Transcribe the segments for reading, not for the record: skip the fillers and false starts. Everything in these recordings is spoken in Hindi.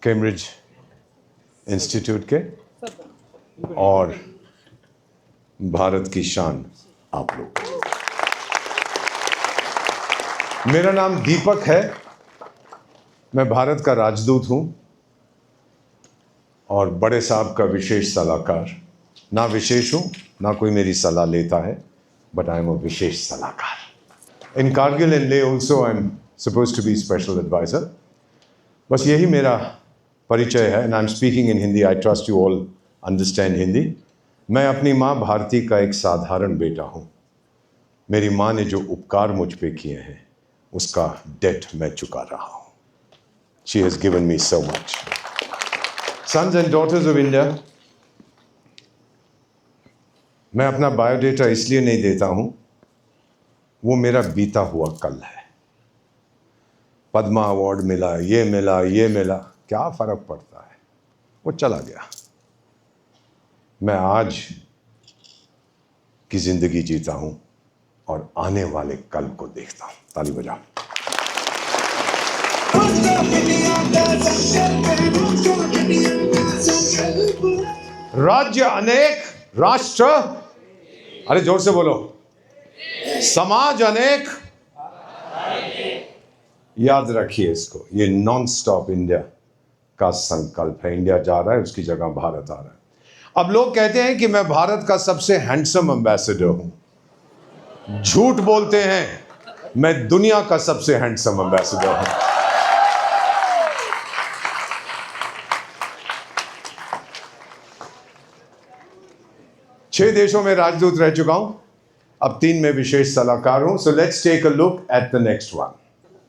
कैम्ब्रिज इंस्टीट्यूट के और भारत की शान आप लोग। मेरा नाम दीपक है, मैं भारत का राजदूत हूं और बड़े साहब का विशेष सलाहकार। ना विशेष हूं, ना कोई मेरी सलाह लेता है, बट आई एम अ विशेष सलाहकार। In Kargil and Leh also I am supposed to be special adviser. बस यही मेरा परिचय है। And I am speaking in Hindi, I trust you all understand Hindi. मैं अपनी माँ भारती का एक साधारण बेटा हूँ। मेरी माँ ने जो उपकार मुझ पे किए हैं उसका डेट मैं चुका रहा हूँ। She has given me so much. Sons and daughters of India, मैं अपना बायोडेटा इसलिए नहीं देता हूँ, वो मेरा बीता हुआ कल है। पद्मा अवार्ड मिला, ये मिला, ये मिला, क्या फर्क पड़ता है, वो चला गया। मैं आज की जिंदगी जीता हूं और आने वाले कल को देखता हूं। ताली बजाओ। राज्य अनेक, राष्ट्र, अरे जोर से बोलो, समाज अनेक। याद रखिए इसको, ये नॉन स्टॉप इंडिया का संकल्प है। इंडिया जा रहा है, उसकी जगह भारत आ रहा है। अब लोग कहते हैं कि मैं भारत का सबसे हैंडसम एम्बेसडर हूं। झूठ बोलते हैं, मैं दुनिया का सबसे हैंडसम एम्बेसडर हूं। छह देशों में राजदूत रह चुका हूं, अब 3 में विशेष सलाहकार हूं। So let's take a look at the next one.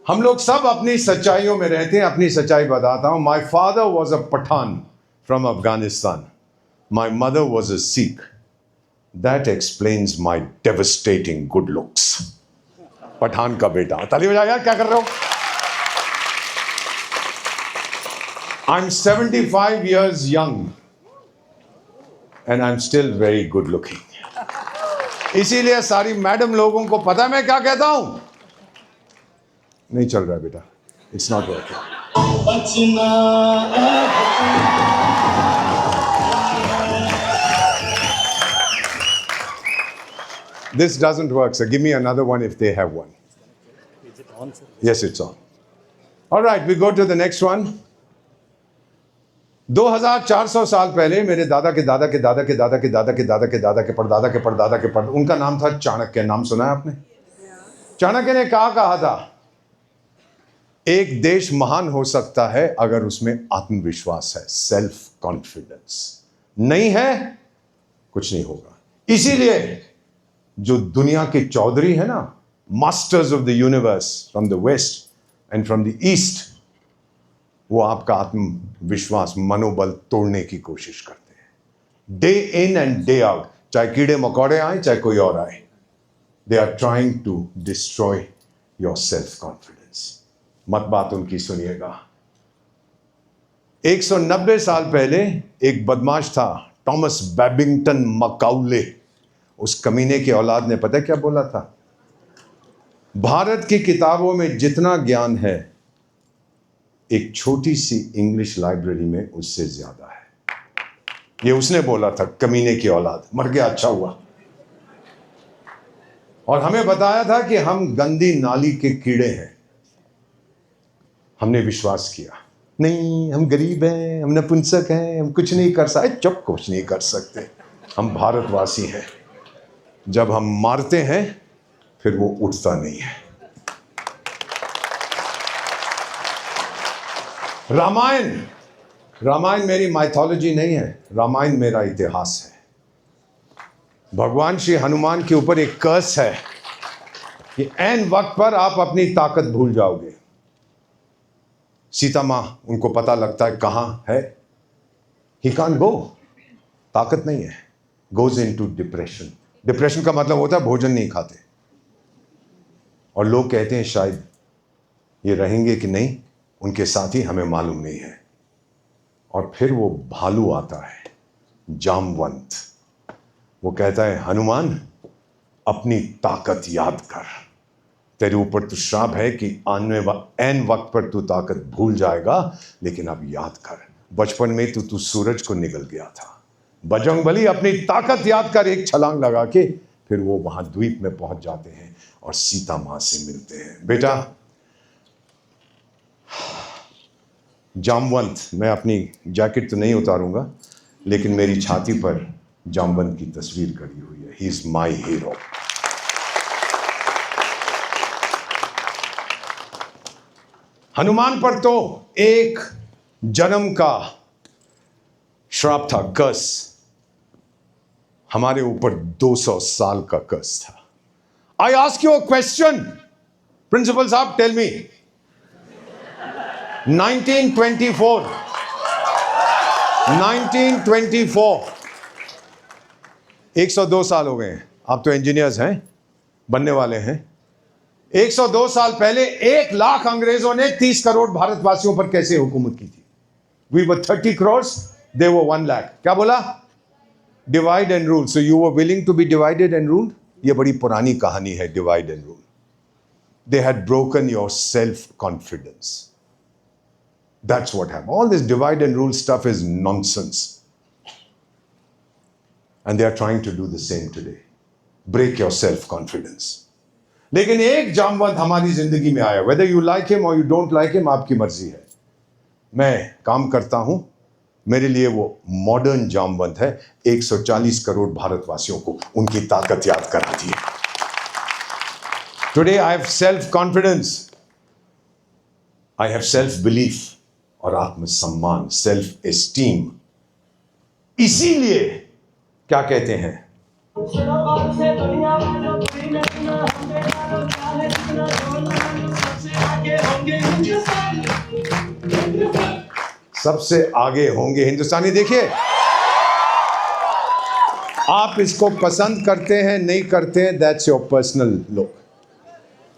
हम लोग सब अपनी सच्चाइयों में रहते हैं, अपनी सच्चाई बताता हूं। My father was a Pathan from Afghanistan. My mother was a Sikh. That explains my devastating good looks. Pathan का बेटा। ताली बजाओ यार, क्या कर रहे हो? I'm 75 years young and I'm still very good looking. इसीलिए सारी मैडम लोगों को पता है मैं क्या कहता हूं? नहीं चल रहा बेटा, It's not working. This doesn't work, sir. Give me another one if they have one. Is it on, sir? Yes, it's on. All right, we go to the next one. 2400 साल पहले मेरे दादा के दादा के दादा के दादा के दादा के दादा के दादा के परदादा के परदादा के पर, उनका नाम था चाणक्य। नाम सुना है आपने? चाणक्य ने कहा था, एक देश महान हो सकता है अगर उसमें आत्मविश्वास है, सेल्फ कॉन्फिडेंस। नहीं है, कुछ नहीं होगा। इसीलिए जो दुनिया के चौधरी है ना, masters of the universe from the west and from the east, वो आपका आत्मविश्वास, मनोबल तोड़ने की कोशिश करते हैं। Day in and day out, चाहे कीड़े मकोड़े आए, चाहे कोई और आए, they are trying to destroy your self confidence. मत बात उनकी सुनिएगा। 190 साल पहले एक बदमाश था, टॉमस बैबिंगटन मकाउले। उस कमीने की औलाद ने पता क्या बोला था? भारत की किताबों में जितना ज्ञान है, एक छोटी सी इंग्लिश लाइब्रेरी में उससे ज्यादा है। ये उसने बोला था, कमीने की औलाद। मर गया, अच्छा हुआ। और हमें बताया था कि हम गंदी नाली के कीड़े हैं। हमने विश्वास किया, नहीं हम गरीब हैं, हम नपुंसक हैं, हम कुछ नहीं कर सकते। चुप, कुछ नहीं कर सकते, हम भारतवासी हैं। जब हम मारते हैं फिर वो उठता नहीं है। रामायण मेरी माइथोलॉजी नहीं है, रामायण मेरा इतिहास है। भगवान श्री हनुमान के ऊपर एक कर्स है कि ऐन वक्त पर आप अपनी ताकत भूल जाओगे। सीता मां, उनको पता लगता है कहां है, ही कांट गो, ताकत नहीं है, गोज इनटू डिप्रेशन। डिप्रेशन का मतलब होता है भोजन नहीं खाते। और लोग कहते हैं शायद ये रहेंगे कि नहीं, उनके साथी, हमें मालूम नहीं है। और फिर वो भालू आता है, जामवंत। वो कहता है, हनुमान अपनी ताकत याद कर, तेरे ऊपर तो श्राप है कि ऐन वक्त पर तू ताकत भूल जाएगा, लेकिन अब याद कर, बचपन में तू सूरज को निगल गया था। बजरंगबली, अपनी ताकत याद कर, एक छलांग लगा के फिर वो वहां द्वीप में पहुंच जाते हैं और सीता मां से मिलते हैं। बेटा जामवंत, मैं अपनी जैकेट तो नहीं उतारूंगा, लेकिन मेरी छाती पर जामवंत की तस्वीर खड़ी हुई है। He is my hero. Hanuman पर तो एक जन्म का श्राप था, कर्स। हमारे ऊपर 200 साल का कर्स था। I ask you a question, principal साहब, टेल मी, 1924 102 साल हो गए हैं। आप तो इंजीनियर्स हैं, बनने वाले हैं। 102 साल पहले 1 लाख अंग्रेजों ने 30 करोड़ भारतवासियों पर कैसे हुकूमत की थी? We were 30 crore, they were 1 lakh. क्या बोला? Divide and rule. So you were willing to be divided and ruled? ये बड़ी पुरानी कहानी है, divide and rule. They had broken your self confidence. That's what happened. All this divide and rule stuff is nonsense. And they are trying to do the same today. Break your self-confidence. लेकिन एक जामवंत हमारी जिंदगी में आया, whether you like him or you don't like him, आपकी मर्जी है। मैं काम करता हूं, मेरे लिए वो मॉडर्न जामवंत है। 140 करोड़ भारतवासियों को उनकी ताकत याद कराती है। Today I have self-confidence. I have self-belief. और आत्मसम्मान, सेल्फ एस्टीम। इसीलिए क्या कहते हैं, सबसे आगे होंगे हिंदुस्तानी। देखिए, आप इसको पसंद करते हैं नहीं करते हैं, दैट्स योर पर्सनल लुक।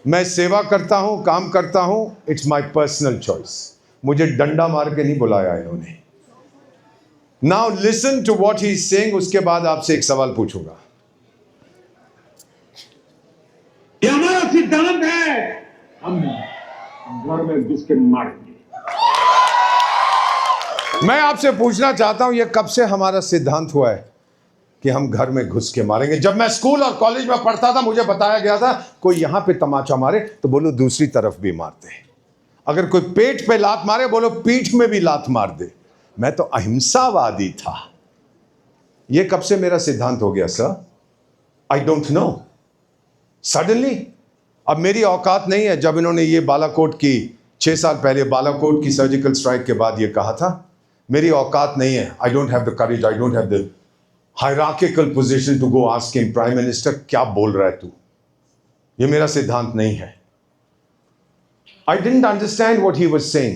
मैं सेवा करता हूं, काम करता हूं, इट्स माय पर्सनल चॉइस। मुझे डंडा मार के नहीं बुलाया इन्होंने। Now listen to what he is saying. उसके बाद आपसे एक सवाल पूछूंगा। ये हमारा सिद्धांत है, हम घर में घुस के मारेंगे। मैं आपसे पूछना चाहता हूं, यह कब से हमारा सिद्धांत हुआ है कि हम घर में घुस के मारेंगे? जब मैं स्कूल और कॉलेज में पढ़ता था, मुझे बताया गया था कोई यहां पे तमाचा मारे तो बोलो दूसरी तरफ भी मारते हैं। अगर कोई पेट पे लात मारे, बोलो पीठ में भी लात मार दे। मैं तो अहिंसावादी था। यह कब से मेरा सिद्धांत हो गया sir? I don't know. Suddenly अब मेरी औकात नहीं है। जब इन्होंने ये बालाकोट की 6 साल पहले बालाकोट की सर्जिकल स्ट्राइक के बाद ये कहा था, मेरी औकात नहीं है। I don't have the courage, I don't have the hierarchical position to go asking prime minister क्या बोल रहा है तू। ये मेरा सिद्धांत नहीं है। I didn't understand what he was saying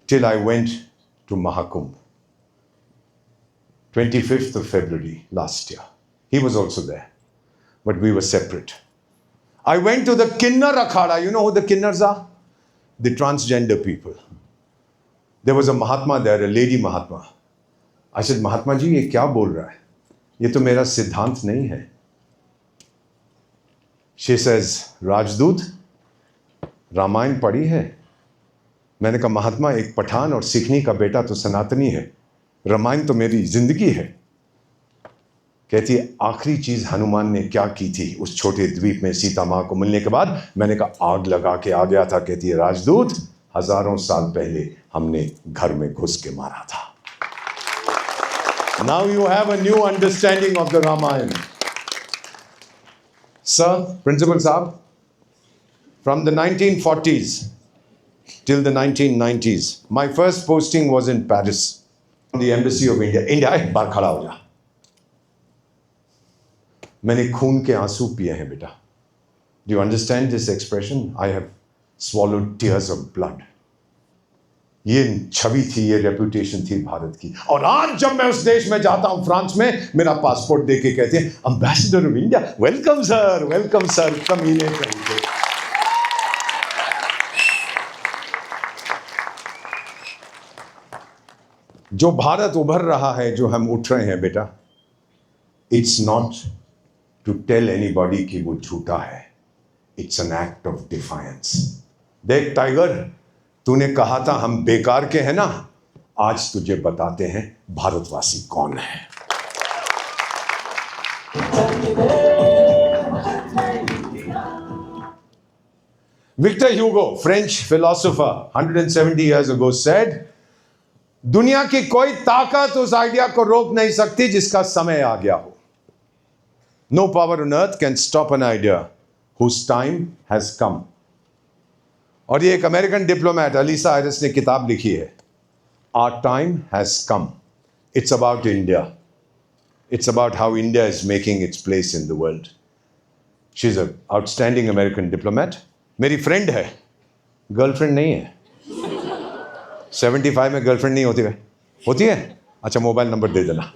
till I went to Mahakumbh, 25th of February last year. He was also there, but we were separate. I went to the Kinnar Akhada. You know who the Kinnars are? The transgender people. There was a Mahatma there, a lady Mahatma. I said, Mahatma ji, ये क्या बोल रहा है? ये तो मेरा सिद्धांत नहीं है। She says, राजदूत, रामायण पढ़ी है? मैंने कहा, महात्मा, एक पठान और सिखनी का बेटा तो सनातनी है, रामायण तो मेरी जिंदगी है। कहती है, आखिरी चीज हनुमान ने क्या की थी उस छोटे द्वीप में सीता मां को मिलने के बाद? मैंने कहा, आग लगा के आ गया था। कहती है, राजदूत, हजारों साल पहले हमने घर में घुस के मारा था। Now you have a new understanding of the Ramayan. Sir, principal साहब, from the 1940s till the 1990s, my first posting was in Paris, the Embassy of India. India, एक बार खड़ा हो जा। मैंने खून के आंसू पिए हैं बेटा। Do you understand this expression? I have swallowed tears of blood. ये छवि थी, ये रेपुटेशन थी भारत की। और आज जब मैं उस देश में जाता हूं, फ्रांस में, मेरा पासपोर्ट दे के कहते हैं, ambassador of India. Welcome sir, welcome sir, कमीने कमीने। जो भारत उभर रहा है, जो हम उठ रहे हैं बेटा, it's not to tell anybody कि वो झूठा है, it's an act of defiance. देख टाइगर, तूने कहा था हम बेकार के हैं ना, आज तुझे बताते हैं भारतवासी कौन है। Victor Hugo, French philosopher, 170 years ago said, दुनिया की कोई ताकत उस आइडिया को रोक नहीं सकती जिसका समय आ गया हो। No power on earth can stop an idea whose time has come. और ये एक अमेरिकन डिप्लोमेट अलीसा आयरस ने किताब लिखी है, Our time has come. It's about India. It's about how India is making its place in the world. She's an outstanding American diplomat. मेरी फ्रेंड है, गर्लफ्रेंड नहीं है। 75 में गर्लफ्रेंड नहीं होती है? होती है? अच्छा, मोबाइल नंबर दे देना।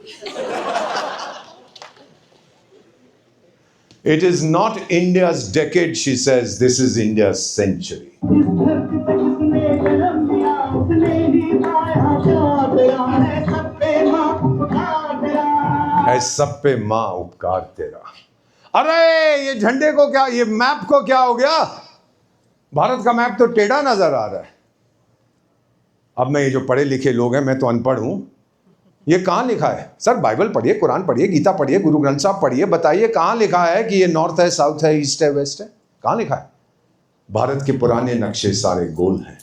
It is not India's decade, she says, this is India's century. है सब पे माँ उपकार तेरा। अरे ये झंडे को क्या, ये मैप को क्या हो गया? भारत का मैप तो टेढ़ा नजर आ रहा है। अब मैं, ये जो पढ़े लिखे लोग हैं, मैं तो अनपढ़ हूं, ये कहां लिखा है? सर बाइबल पढ़िए, कुरान पढ़िए, गीता पढ़िए, गुरु ग्रंथ साहब पढ़िए, बताइए कहां लिखा है कि ये नॉर्थ है, साउथ है, ईस्ट है, वेस्ट है? कहां लिखा है? भारत के पुराने नक्शे सारे गोल हैं।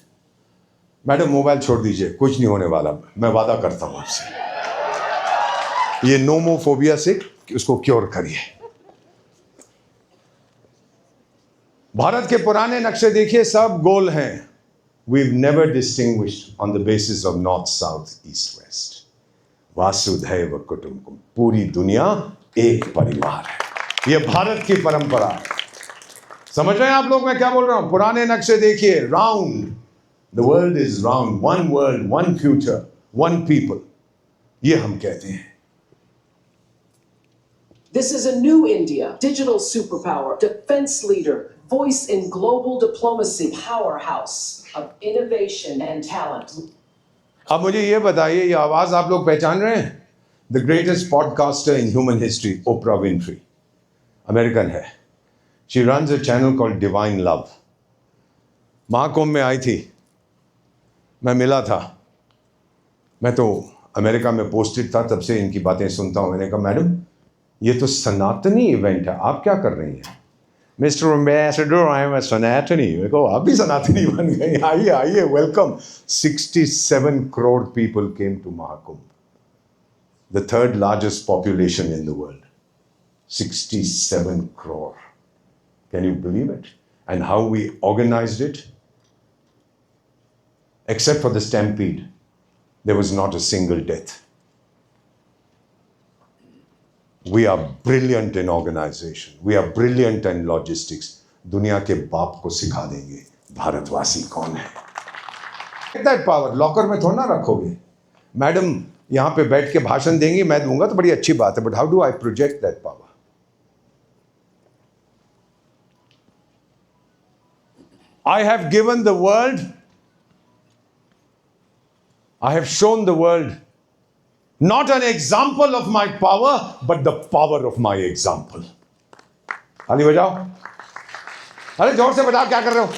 मैडम मोबाइल छोड़ दीजिए, कुछ नहीं होने वाला, मैं वादा करता हूं आपसे। ये नोमोफोबिया से उसको क्योर करिए। भारत के पुराने नक्शे देखिए, सब गोल हैं। We've never distinguished on the basis of north, south, east, west. वासुधैव कुटुंबकम, पूरी दुनिया एक परिवार है। यह भारत की परंपरा है। समझ रहे हैं आप लोग मैं क्या बोल रहा हूं? पुराने नक्शे देखिए, round, the world is round, one world, one future, one people, ये हम कहते हैं। This is a new India, digital superpower, defense leader, voice in global diplomacy, powerhouse of innovation and talent. अब मुझे ये बताइए, ये आवाज आप लोग पहचान रहे हैं? The greatest podcaster in human history, Oprah Winfrey, American है। She runs a channel called divine love. Mahakumbh में आई थी, मैं मिला था, मैं तो अमेरिका में पोस्टेड था, तब से इनकी बातें सुनता हूं। मैंने कहा मैडम ये तो सनातनी इवेंट है, आप क्या कर रही हैं? Mister ambassador, I am a सनातनी। मेरे को आप भी सनातनी बन गई, आइए आइए, welcome. 67 crore people came to Mahakumbh, the third largest population in the world. 67 crore. Can you believe it? And how we organized it? Except for the stampede, there was not a single death. We are brilliant in organization. We are brilliant in logistics. दुनिया के बाप को सिखा देंगे भारतवासी कौन है। That power लॉकर में थोड़ा ना रखोगे। मैडम यहाँ पे बैठ के भाषण देंगी, मैं दूंगा तो बड़ी अच्छी बात है, but how do I project that power? I have given the world, I have shown the world not an example of my power, but the power of my example. ताली बजाओ। अरे जोर से बजाओ, क्या कर रहे हो?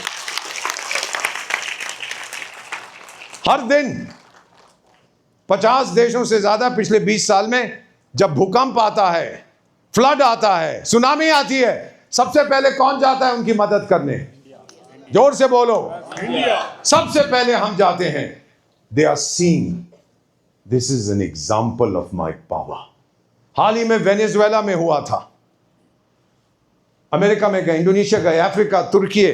हर दिन 50 देशों से ज्यादा पिछले 20 साल में जब भूकंप आता है, फ्लड आता है, सुनामी आती है, सबसे पहले कौन जाता है उनकी मदद करने? जोर से बोलो। इंडिया। सबसे पहले हम जाते हैं। They are seeing this is an example of my power. हाल ही में वेनेजुएला में हुआ था, अमेरिका में गए, इंडोनेशिया गए, अफ्रीका, तुर्की,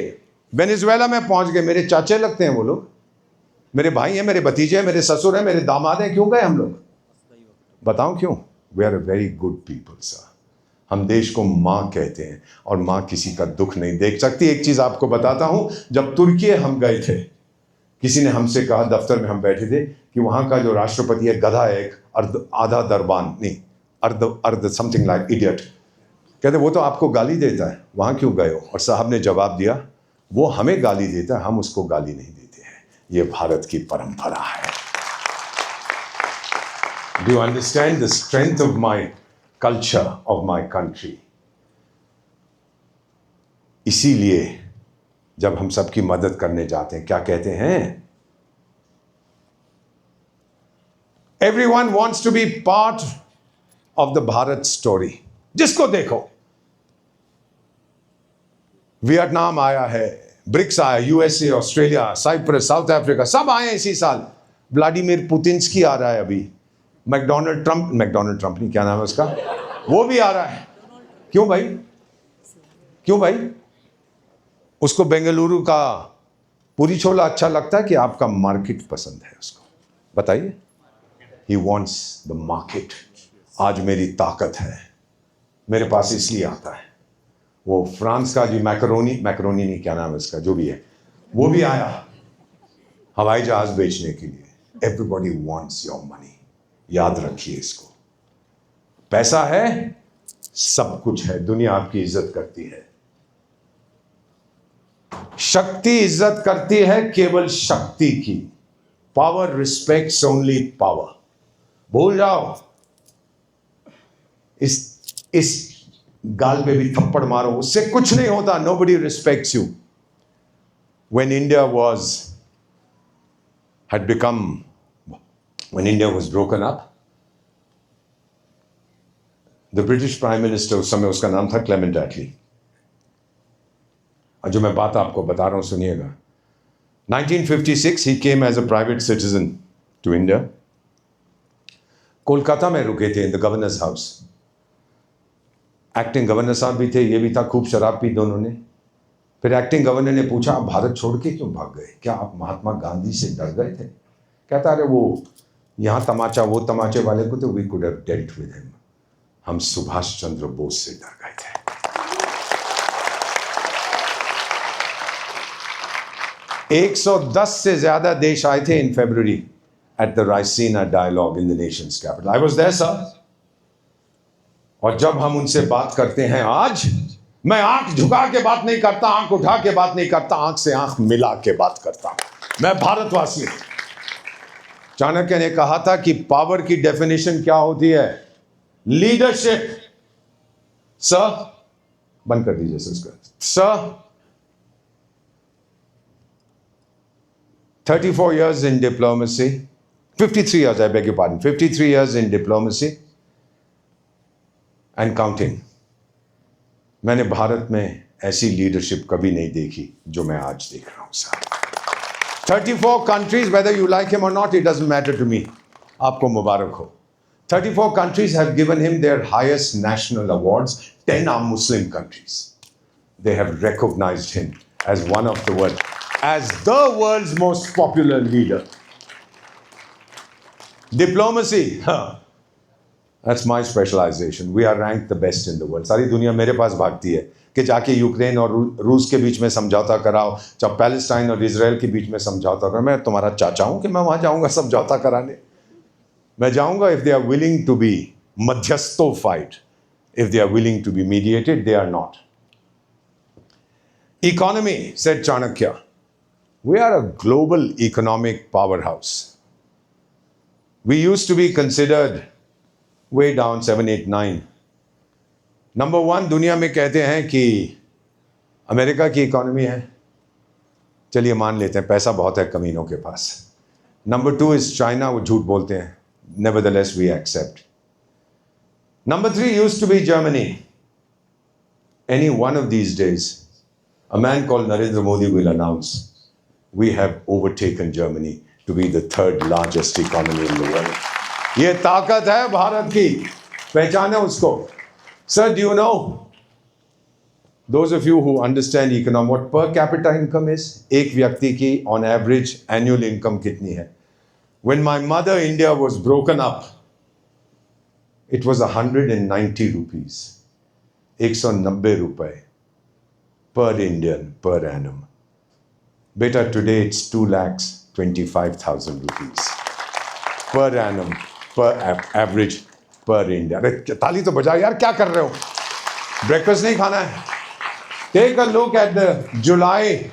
वेनेजुएला में पहुंच गए। मेरे चाचे लगते हैं वो लोग, मेरे भाई हैं, मेरे भतीजे हैं, मेरे ससुर हैं, मेरे दामाद हैं। क्यों गए हम लोग? बताऊं क्यों? We are a very good people sir. हम देश को माँ कहते हैं और माँ किसी का दुख नहीं देख सकती। एक चीज आपको बताता हूं, जब तुर्की हम गए थे, किसी ने हमसे कहा, दफ्तर में हम बैठे थे, कि वहां का जो राष्ट्रपति है गधा है, एक आधा दरबान, नहीं अर्ध समथिंग लाइक इडियट। कहते वो तो आपको गाली देता है, वहां क्यों गए हो? और साहब ने जवाब दिया, वो हमें गाली देता है, हम उसको गाली नहीं देते हैं। ये भारत की परंपरा है। Do you understand the strength of my culture of my country? इसीलिए जब हम सबकी मदद करने जाते हैं क्या कहते हैं? Everyone wants to be part of the Bharat story. जिसको देखो, वियतनाम आया है, ब्रिक्स आया, USA, Australia, Cyprus, South Africa, सब आए हैं इसी साल। व्लादिमीर पुतिन्स्की आ रहा है अभी, मैकडोनाल्ड ट्रंप नहीं, क्या नाम है उसका, वो भी आ रहा है। क्यों भाई? क्यों भाई? उसको बेंगलुरु का पूरी छोला अच्छा लगता है कि आपका मार्केट पसंद है उसको? बताइए। He wants the market. आज मेरी ताकत है, मेरे पास इसलिए आता है। वो फ्रांस का जो मैकरोनी नहीं, क्या नाम है उसका, जो भी है, वो भी आया हवाई जहाज बेचने के लिए। Everybody wants your money. याद रखिए इसको। पैसा है, सब कुछ है, दुनिया आपकी इज्जत करती है। शक्ति इज्जत करती है केवल शक्ति की। Power respects only power. भूल जाओ। इस गाल पे भी थप्पड़ मारो, उससे कुछ नहीं होता। Nobody respects you. When India was broken up, the British Prime Minister, उस समय उसका नाम था क्लेमेंट एटली। और जो मैं बात आपको बता रहा हूं सुनिएगा। 1956 he came as a private citizen to India. Kolkata में रुके थे in the governors house. Acting governor साहब भी थे, ये भी था, खूब शराब पी दोनों ने। फिर एक्टिंग गवर्नर ने पूछा, आप भारत छोड़ के क्यों भाग गए? क्या आप महात्मा गांधी से डर गए थे? कहता, अरे वो यहाँ तमाचा, वो तमाचे वाले को तो we could have dealt with him. हम सुभाष चंद्र बोस से डर गए थे। $110 से ज्यादा देश आए थे in February at the Raisina dialogue in the nation's capital. I was there sir. और जब हम उनसे बात करते हैं आज, मैं आंख झुका के बात नहीं करता, आंख उठा के बात नहीं करता, आंख से आंख मिला के बात करता हूं। मैं भारतवासी हूं। चाणक्य ने कहा था कि पावर की डेफिनेशन क्या होती है? लीडरशिप। सर, बंद कर दीजिए sir. 34 years in diplomacy, 53 years, I beg your pardon, 53 years in diplomacy and counting. मैंने भारत में ऐसी लीडरशिप कभी नहीं देखी जो मैं आज देख रहा हूं sir. 34 countries, whether you like him or not, it doesn't matter to me. आपको मुबारक हो। 34 countries have given him their highest national awards. 10 are Muslim countries. They have recognized him as one of the world's most popular leader. Diplomacy, that's my specialization. We are ranked the best in the world. सारी दुनिया मेरे पास भागती है कि जाके यूक्रेन और रूस के बीच में समझौता कराओ, जब पैलेस्टाइन और इजराइल के बीच में समझौता कराओ। मैं तुम्हारा चाचा हूं कि मैं वहां जाऊंगा समझौता कराने? मैं जाऊंगा if they are willing to be मध्यस्थोफाइट, if they are willing to be mediated, they are not. Economy, said Chanakya, we are a global economic powerhouse. We used to be considered way down 7, 8, 9. Number 1 दुनिया में कहते हैं कि अमेरिका की इकोनॉमी है। चलिए मान लेते हैं, पैसा बहुत है कमीनों के पास। नंबर 2 इज चाइना, वो झूठ बोलते हैं। Nevertheless, we accept. Number 3 used to be Germany. Any one of these days, a man called Narendra Modi will announce, we have overtaken Germany to be the 3rd largest economy in the world. ये ताकत है भारत की, पहचाने उसको। Sir, do you know, those of you who understand economics, what per capita income is? एक व्यक्ति की on average annual income कितनी है? When my mother India was broken up, it was 190 rupees. 190 रुपए per Indian per annum. Beta, today it's 2,25,000 rupees per annum, per average per India. अरे ताली तो बजाओ यार, क्या कर रहे हो? ब्रेकफास्ट नहीं खाना है? Take a look at the July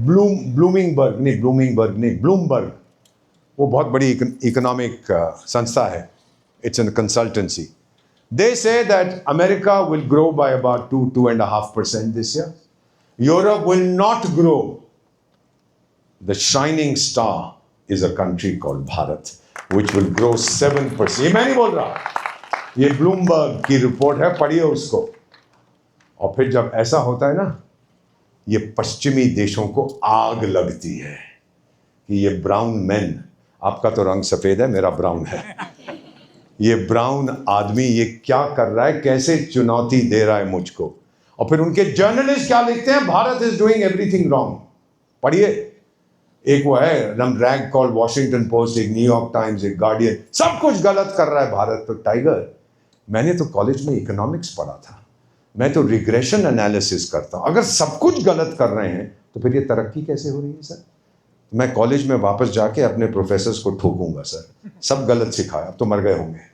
Bloomberg. वो बहुत बड़ी इकोनॉमिक संस्था है. It's a consultancy. They say that America will grow by about 2.5% this year. Europe will not grow. The shining star is a country called Bharat, which will grow 7%. ये मैं नहीं बोल रहा, ये ब्लूमबर्ग की रिपोर्ट है, पढ़िए उसको. और फिर जब ऐसा होता है ना, ये पश्चिमी देशों को आग लगती है कि ये ब्राउन मैन, आपका तो रंग सफेद है, मेरा ब्राउन है, ये ब्राउन आदमी ये क्या कर रहा है, कैसे चुनौती दे रहा है मुझको. और फिर उनके जर्नलिस्ट क्या लिखते हैं, Bharat is doing everything wrong. पढ़िए, एक वो है रैग कॉल्ड वॉशिंगटन पोस्ट, एक न्यूयॉर्क टाइम्स, एक गार्डियन, सब कुछ गलत कर रहा है भारत. तो टाइगर, मैंने तो कॉलेज में इकोनॉमिक्स पढ़ा था, मैं तो रिग्रेशन एनालिसिस करता हूं. अगर सब कुछ गलत कर रहे हैं तो फिर ये तरक्की कैसे हो रही है सर? मैं कॉलेज में वापस जाके अपने प्रोफेसर्स को ठोकूंगा, सर सब गलत सिखाया, अब तो मर गए होंगे.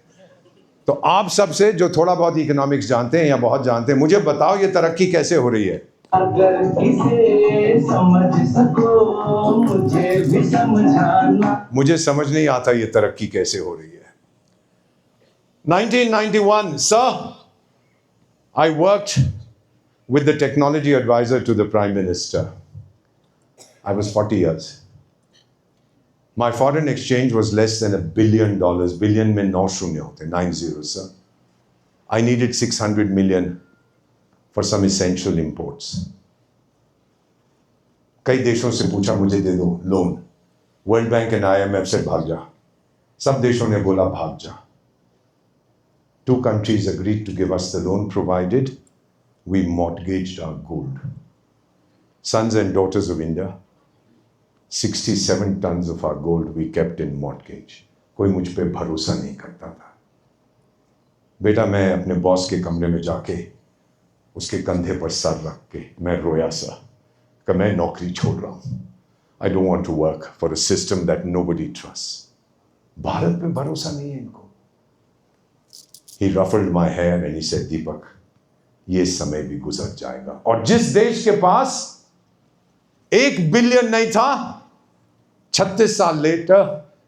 तो आप सबसे जो थोड़ा बहुत इकोनॉमिक्स जानते हैं या बहुत जानते हैं, मुझे बताओ ये तरक्की कैसे हो रही है? अगर किसे समझ सको मुझे भी समझाना. मुझे समझ नहीं आता ये तरक्की कैसे हो रही है. 1991, sir, I worked with the technology advisor to the Prime Minister. I was 40 years. My foreign exchange was less than $1 billion. Billion में 9 शून्य होते, 9 zeros, sir. I needed 600 million for some essential imports. कई देशों से पूछा मुझे दे दो loan. World bank and IMF से भाग जा. सब देशों ने बोला भाग जा. 2 countries agreed to give us the loan provided we mortgaged our gold. Sons and daughters of India, 67 tons of our gold we kept in mortgage. कोई मुझ पे भरोसा नहीं करता था. बेटा, मैं अपने बॉस के कमरे में जाके उसके कंधे पर सर रख के मैं रोया सा कि मैं नौकरी छोड़ रहा हूं. I don't want to work for a system that nobody trusts. Bharat में भरोसा नहीं है इनको. He ruffled my hair and he said, दीपक, ये समय भी गुजर जाएगा. और जिस देश के पास $1 बिलियन नहीं था, 36 साल लेटर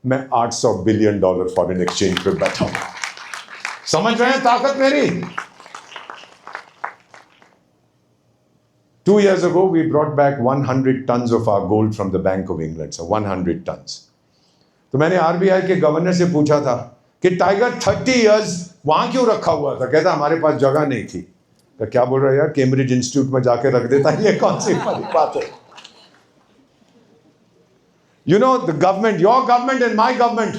मैं $800 बिलियन फॉरेन एक्सचेंज पे बैठा हूं. समझ रहे हैं ताकत मेरी? 2 years ago, we brought back 100 tons of our gold from the Bank of England. So 100 tons. तो मैंने RBI के गवर्नर से पूछा था कि टाइगर 30 years वहां क्यों रखा हुआ था? कहता हमारे पास जगह नहीं थी. तो क्या बोल रहा है यार, कैम्ब्रिज इंस्टीट्यूट में जाके रख देता. ये कौन सी बात है? You know, the government, your government and my government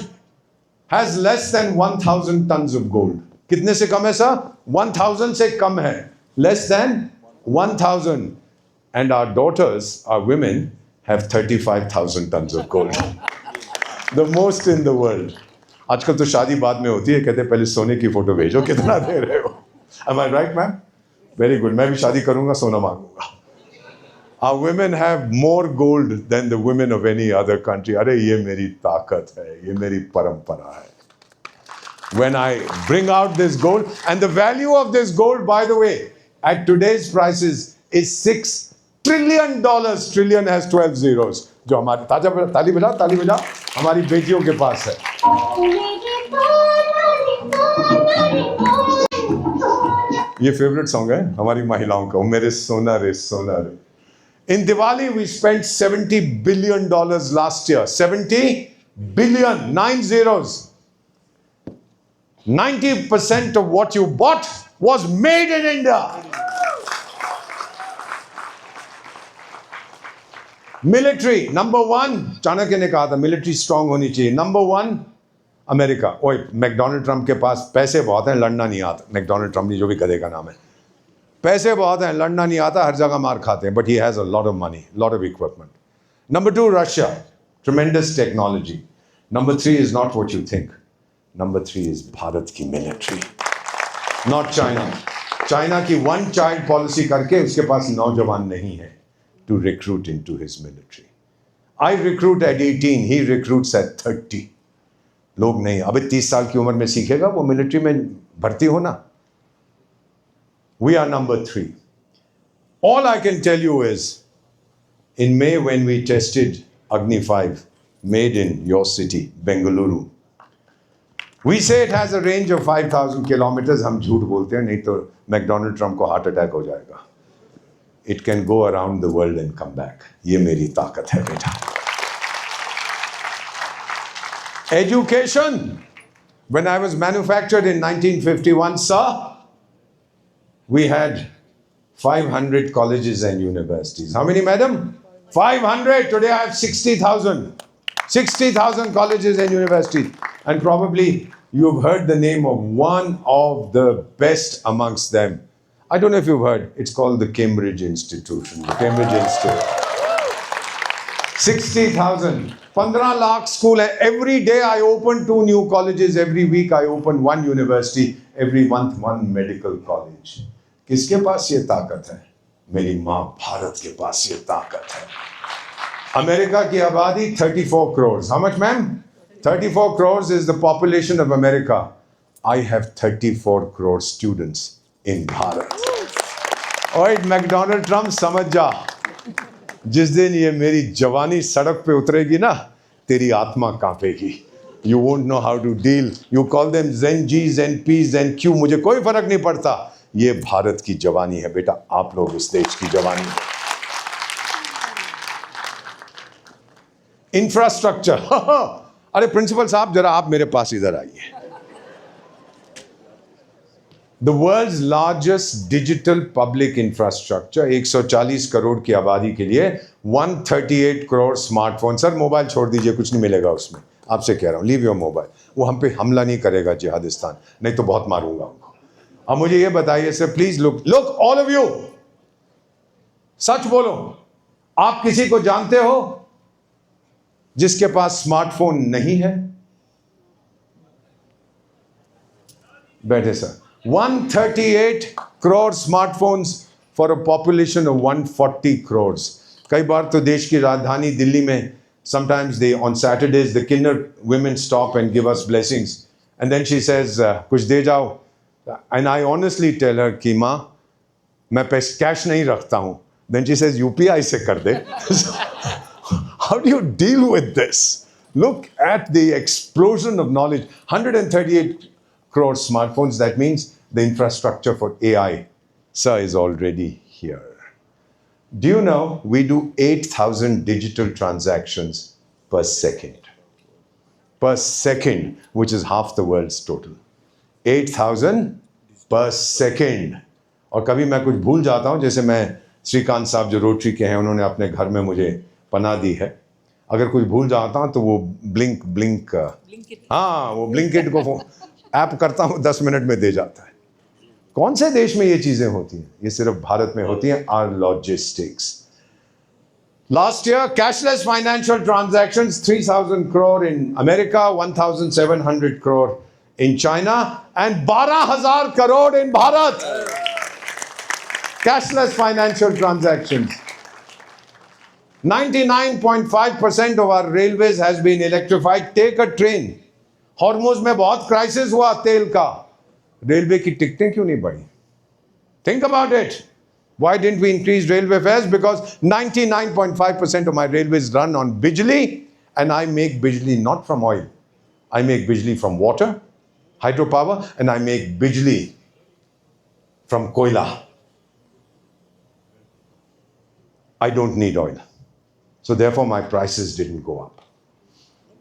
has less than 1,000 tons of gold. कितने से कम है सर? 1,000 से कम है. Less than 1,000. And our daughters, our women, have 35,000 tons of gold. The most in the world. आजकल तो शादी बाद में होती है, कहते पहले सोने की फोटो भेजो, कितना दे रहे हो. Am I right, ma'am? Very good. मैं भी शादी करूंगा, सोना मांगूंगा. Our women have more gold than the women of any other country. अरे ये मेरी ताकत है, ये मेरी परंपरा है. When I bring out this gold, and the value of this gold, by the way, at today's prices is $6 trillion. Trillion has 12 zeros. जो हमारे ताली बजा हमारी बेटियों के पास है. ये फेवरेट सॉन्ग है हमारी महिलाओं का, मेरे सोना रे सोना रे. In Diwali, we spent $70 billion last year. 70 billion, 9 zeros. 90% of what you bought was made in India. Military, number 1, Chanakya ने कहा था मिलिट्री स्ट्रांग होनी चाहिए. Number 1, America. ओए, मैकडोनाल्ड ट्रंप के पास पैसे बहुत हैं, लड़ना नहीं आता. मैकडोनाल्ड ट्रंप, जो भी गधे का नाम है, पैसे बहुत हैं, लड़ना नहीं आता, हर जगह मार खाते हैं. But he has a lot of money, lot of equipment. Number 2, Russia, ट्रेमेंडस technology. Number 3 is not what you think. Number 3 is Bharat की मिलिट्री, नॉट चाइना. चाइना की 1 चाइल्ड पॉलिसी करके उसके पास नौजवान नहीं है to recruit into his military. I recruit at 18, he recruits at 30. लोग नहीं, अबे 30 साल की उम्र में सीखेगा वो मिलिट्री में भर्ती होना. We are number 3. All I can tell you is, in May when we tested Agni 5, made in your city, Bengaluru, we say it has a range of 5,000 kilometers. हम झूठ बोलते हैं, नहीं तो मैकडोनाल्ड ट्रंप को हार्ट अटैक हो जाएगा. it can go around the world and come back. ये मेरी ताकत है बेटा. Education. When I was manufactured in 1951, sir, we had 500 colleges and universities. How many, madam? 500. Today I have 60,000. 60,000 colleges and universities. And probably you've heard the name of one of the best amongst them. I don't know if you've heard. It's called the Cambridge Institution. The Cambridge Institute. 60,000. 15 lakh school. Every day I open 2 new colleges. Every week I open 1 university. Every month 1 medical college. किसके पास ये ताकत है? मेरी माँ भारत के पास ये ताकत है. अमेरिका की आबादी 34 crores. How much, ma'am? 34 crores is the population of America. I have 34 crore students in Bharat. ओए मैकडोनल्ड ट्रम्प समझ जा, जिस दिन ये मेरी जवानी सड़क पे उतरेगी ना, तेरी आत्मा कांपेगी. You won't know how to deal. You call them Zen G, Zen P, Zen Q. मुझे कोई फर्क नहीं पड़ता. ये भारत की जवानी है बेटा. आप लोग इस देश की जवानी है. इंफ्रास्ट्रक्चर. अरे प्रिंसिपल साहब जरा आप मेरे पास इधर आइए. The world's largest digital public infrastructure, 140 crore की आबादी के लिए 138 crore स्मार्टफोन. सर मोबाइल छोड़ दीजिए, कुछ नहीं मिलेगा उसमें. आपसे कह रहा हूं, लीव योर मोबाइल. वो हम पे हमला नहीं करेगा जिहादिस्तान, नहीं तो बहुत मारूंगा उनको. अब मुझे ये बताइए sir, please look all of you, सच बोलो, आप किसी को जानते हो जिसके पास स्मार्टफोन नहीं है? बैठे sir. 138 crore smartphones for a population of 140 crores. कई बार तो देश की राजधानी दिल्ली में sometimes they on Saturdays the Kinder women stop and give us blessings and then she says कुछ दे जाओ, and I honestly tell her कि माँ मैं पैसे कैश नहीं रखता हूँ. Then she says UPI से कर दे. How do you deal with this? Look at the explosion of knowledge. 138 crore smartphones. That means the infrastructure for AI, sir, is already here. Do you know we do 8,000 digital transactions per second? Per second, which is half the world's total. 8,000 per second. और कभी मैं कुछ भूल जाता हूं, जैसे मैं श्रीकांत साहब जो रोटरी के हैं, उन्होंने अपने घर में मुझे पनाह दी है. अगर कुछ भूल जाता हूं तो वो ब्लिंक हाँ, वो ब्लिंकिट को ऐप करता हूं, 10 मिनट में दे जाता है. कौन से देश में ये चीजें होती हैं? ये सिर्फ भारत में होती हैं. Are logistics. Last year cashless financial transactions 3,000 crore in America, 1,700 crore in China and 12,000 crore in Bharat. Cashless financial transactions. 99.5% of our railways has been electrified. Take a train. Hormuz में बहुत क्राइसिस हुआ तेल का. रेलवे की टिकटें क्यों नहीं बढ़ी? Think about it. Why didn't we increase railway fares? Because 99.5% of my railways run on bijli, and I make bijli not from oil. I make bijli from water, hydropower, and I make bijli from koila. I don't need oil. So therefore my prices didn't go up.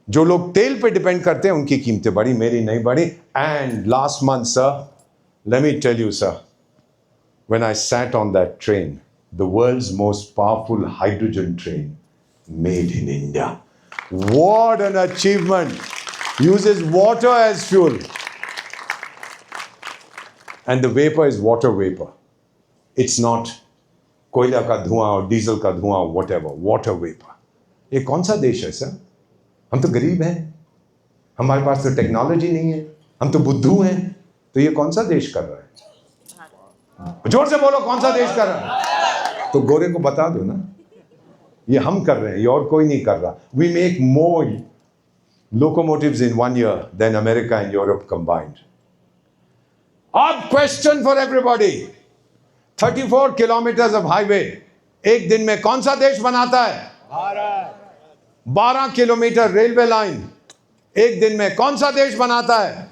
जो लोग तेल पे डिपेंड करते हैं उनकी कीमतें बढ़ी, मेरी नहीं बढ़ी. And last month sir, let me tell you sir, when I sat on that train, the world's most powerful hydrogen train, made in India. What an achievement! Uses water as fuel. And the vapor is water vapor. It's not कोयला का धुआं और डीजल का धुआं, whatever, water vapor. ये कौन सा देश है सर? हम तो गरीब हैं, हमारे पास तो टेक्नोलॉजी नहीं है, हम तो बुद्धू हैं. तो ये कौन सा देश कर रहा है? जोर से बोलो, कौन सा देश कर रहा है? तो गोरे को बता दो ना, ये हम कर रहे हैं, ये और कोई नहीं कर रहा. We make more locomotives in 1 year than America and Europe combined. अब question for everybody. 34 kilometre of highway एक दिन में कौन सा देश बनाता है? भारत. 12 किलोमीटर रेलवे लाइन एक दिन में कौन सा देश बनाता है?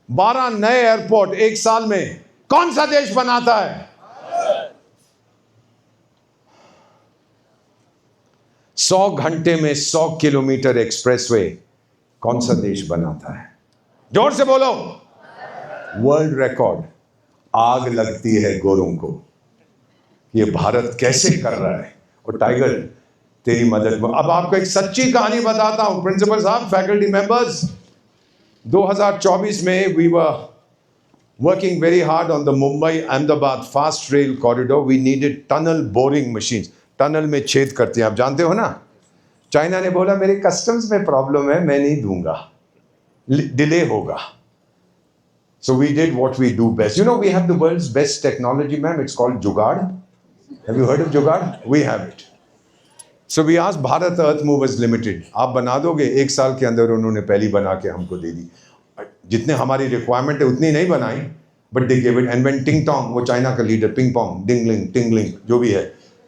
12 नए एयरपोर्ट एक साल में कौन सा देश बनाता है? 100 घंटे में 100 किलोमीटर एक्सप्रेसवे कौन सा देश बनाता है? जोर से बोलो। World record. आग लगती है गोरों को, ये भारत कैसे कर रहा है। और टाइगर तेरी मदद में। अब आपको एक सच्ची कहानी बताता हूं प्रिंसिपल साहब, फैकल्टी मेंबर्स। 2024 में we were working very hard on the Mumbai-Ahmedabad fast rail corridor. We needed tunnel boring machines. Tunnel में छेद करते हैं, आप जानते हो ना। चाइना ने बोला मेरे कस्टम्स में प्रॉब्लम है, मैं नहीं दूंगा, डिले होगा। So we did what we do best. You know, we have the world's best technology, ma'am. It's called Jugaad. Have you heard of Jugaad? We have it. So we asked Bharat Earth Movers Limited, आप बना दोगे? 1 साल के अंदर उन्होंने पहली बना के हमको दे दी। जितने हमारी रिक्वायरमेंट है उतनी नहीं बनाई, but they give it. And when टिंग टोंग, वो चाइना का लीडर, पिंग पोंग, डिंगलिंग टिंगलिंग जो भी है,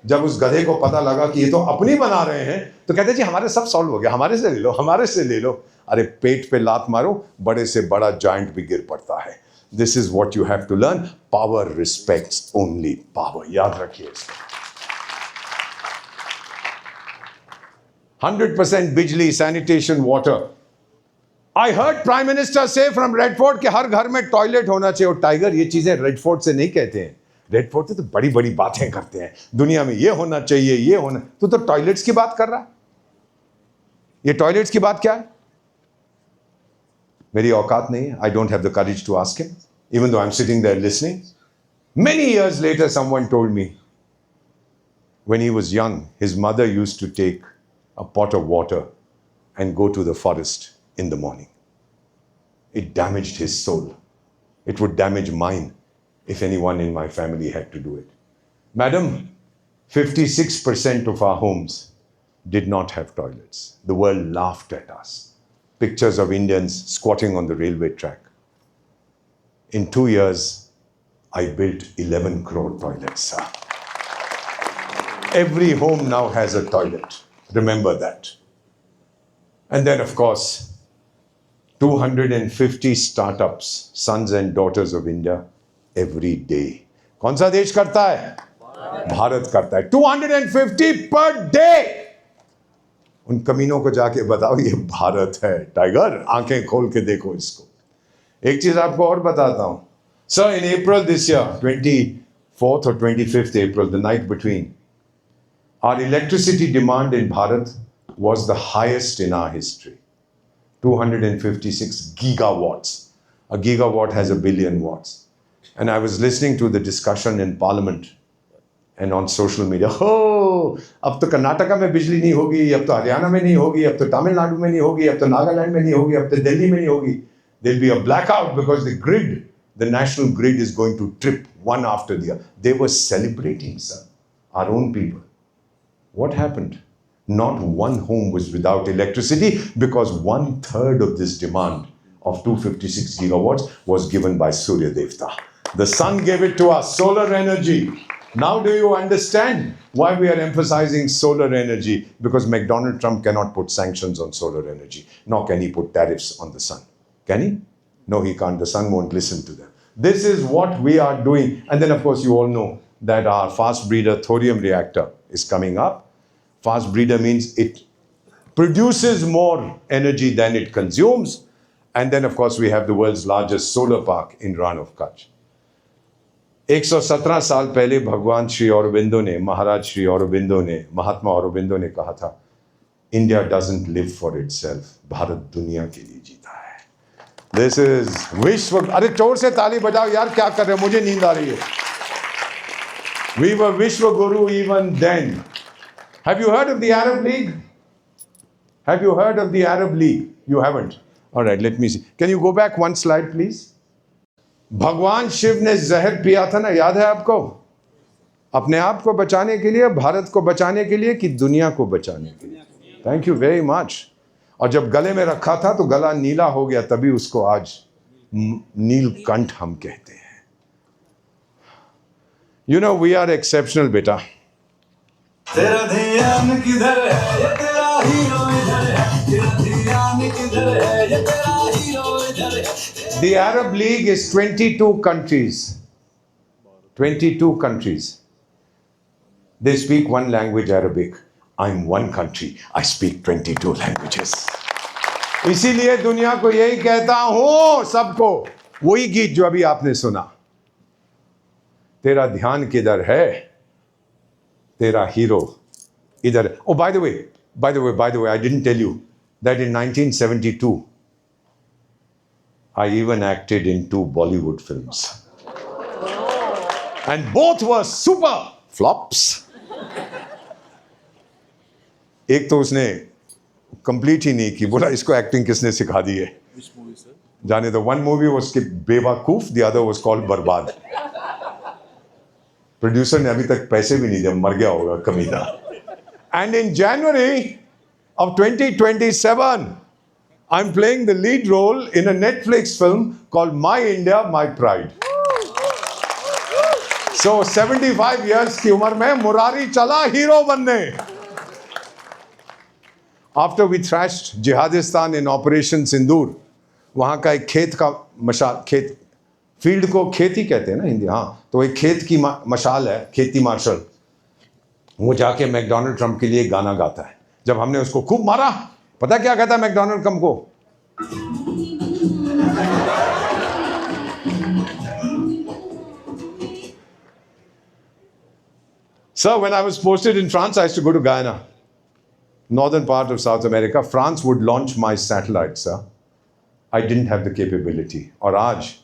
जब उस गधे को पता लगा कि ये तो अपनी बना रहे हैं, तो कहते जी हमारे सब सॉल्व हो गया, हमारे से ले लो, हमारे से ले लो। अरे पेट पे लात मारो, बड़े से बड़ा जायंट भी गिर पड़ता है। This is what you have to learn. Power respects only power. याद रखिए इसको। 100% बिजली, sanitation, water. I heard prime minister से फ्रॉम रेड फोर्ट कि हर घर में टॉयलेट होना चाहिए। और टाइगर ये चीजें रेड फोर्ट से नहीं कहते हैं। रेड फोर्ट से तो बड़ी बड़ी बातें करते हैं, दुनिया में ये होना चाहिए, ये होना। तो टॉयलेट्स की बात कर रहा है। ये टॉयलेट्स की बात क्या है? मेरी औकात नहीं है। I don't have the courage to ask him, even though I am sitting there listening. Many years later someone told me when he was young his mother used to take a pot of water and go to the forest in the morning. It damaged his soul. It would damage mine if anyone in my family had to do it. Madam, 56% of our homes did not have toilets. The world laughed at us. Pictures of Indians squatting on the railway track. In 2 years, I built 11 crore toilets, sir. Every home now has a toilet. Remember that. And then, of course, 250 startups, sons and daughters of India, every day. कौन सा देश करता है? भारत करता है। 250 पर डे। उन कमीनों को जाके बताओ ये भारत है। टाइगर, आंखें खोल के देखो इसको। एक चीज आपको और बताता हूं। Sir, in April this year, 24th or 25th April, the night between, our electricity demand in Bharat was the highest in our history. 256 gigawatts. A gigawatt has 1 billion watts. And I was listening to the discussion in parliament and on social media. Oh, अब तो कर्नाटका में बिजली नहीं होगी, अब तो हरियाणा में नहीं होगी, अब तो तमिलनाडु में नहीं होगी, अब तो नागालैंड में नहीं होगी, अब तो दिल्ली में नहीं होगी. There'll be a blackout because the grid, the national grid is going to trip one after the other. They were celebrating, sir, our own people. What happened? Not one home was without electricity because 1/3 of this demand of 256 gigawatts was given by Surya Devta. The sun gave it to us, solar energy. Now do you understand why we are emphasizing solar energy? Because McDonald Trump cannot put sanctions on solar energy, nor can he put tariffs on the sun. Can he? No, he can't. The sun won't listen to them. This is what we are doing. And then, of course, you all know that our fast breeder thorium reactor is coming up. Fast breeder means it produces more energy than it consumes. And then, of course, we have the world's largest solar park in Rann of Kutch. 117 साल पहले भगवान श्री औरोबिंदो ने, महाराज श्री औरोबिंदो ने, महात्मा औरोबिंदो ने कहा था, India doesn't live for itself, Bharat दुनिया के लिए जीता है। दिस इज विश्व। अरे जोर से ताली बजाओ यार, क्या कर रहे हो? मुझे नींद आ रही है। We were vishwa guru even then. Have you heard of the Arab League? Have you heard of the Arab League? You haven't. All right, let me see. Can you go back one slide, please? भगवान शिव ने जहर पिया था ना, याद है आपको? अपने आप को बचाने के लिए, भारत को बचाने के लिए, कि दुनिया को बचाने के लिए? Thank you very much. और जब गले में रखा था तो गला नीला हो गया, तभी उसको आज नीलकंठ हम कहते हैं। You know, we are exceptional, बेटा। तेरा ध्यान किधर है, ये तेरा हीरो इधर है, तेरा ध्यान किधर है, ये तेरा हीरो इधर है। The Arab League is 22 countries. 22 countries. They speak one language, Arabic. I am one country, I speak 22 languages. इसीलिए दुनिया को यही कहता हूं सबको, वही गीत जो अभी आपने सुना, तेरा ध्यान किधर है, तेरा हीरो इधर। Oh by the way, I didn't tell you that in 1972 I even acted in 2 Bollywood films. And both were super flops. एक तो उसने कंप्लीट ही नहीं की, बोला इसको एक्टिंग किसने सिखा दी है। जाने दो। One movie was बेवकूफ, the other was called बर्बाद। प्रोड्यूसर ने अभी तक पैसे भी नहीं दिए, मर गया होगा कमीना। And in January of 2027 I'm playing the lead role in a Netflix film called My India, My Pride. So 75 years की उम्र में मुरारी चला हीरो बनने। After we thrashed Jihadistan in Operation Sindoor, वहाँ का एक खेत का मशाल, खेत फील्ड को खेत ही कहते हैं ना हिंदी, हाँ, तो एक खेत की मशाल है, खेती मार्शल। वो जाके मैकडोनाल्ड ट्रम्प के लिए गाना गाता है। जब हमने उसको खूब मारा, पता क्या कहता है मैकडोनाल्ड ट्रम्प को? Sir, when I was posted in France, I used to go to Guyana, northern part of South America. France would launch my satellite, sir. I didn't have the capability. और आज,